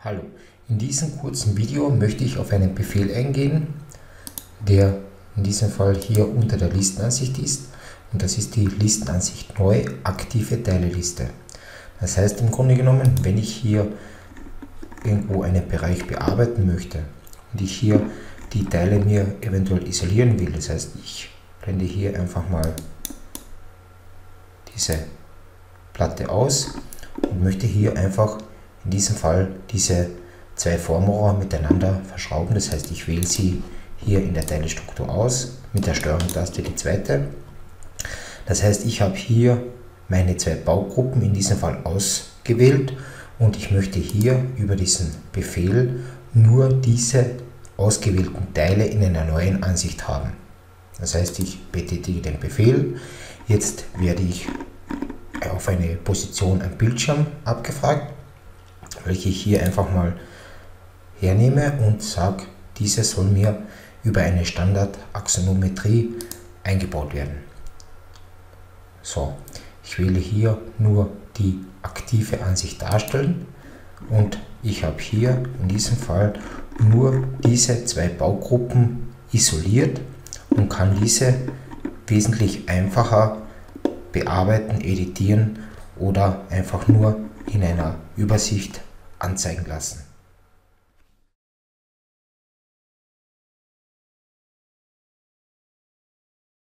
Hallo, in diesem kurzen Video möchte ich auf einen Befehl eingehen, der in diesem Fall hier unter der Listenansicht ist, und das ist die Listenansicht neu aktive Teileliste. Das heißt im Grunde genommen, wenn ich hier irgendwo einen Bereich bearbeiten möchte und ich hier die Teile mir eventuell isolieren will, das heißt ich blende hier einfach mal diese Platte aus und möchte hier einfach in diesem Fall diese zwei Formrohre miteinander verschrauben. Das heißt, ich wähle sie hier in der Teilestruktur aus, mit der Steuerung-Taste die zweite. Das heißt, ich habe hier meine zwei Baugruppen in diesem Fall ausgewählt und ich möchte hier über diesen Befehl nur diese ausgewählten Teile in einer neuen Ansicht haben. Das heißt, ich betätige den Befehl. Jetzt werde ich auf eine Position am Bildschirm abgefragt, welche ich hier einfach mal hernehme und sage, diese soll mir über eine Standard-Axonometrie eingebaut werden. So, ich wähle hier nur die aktive Ansicht darstellen und ich habe hier in diesem Fall nur diese zwei Baugruppen isoliert und kann diese wesentlich einfacher bearbeiten, editieren oder einfach nur in einer Übersicht anzeigen lassen.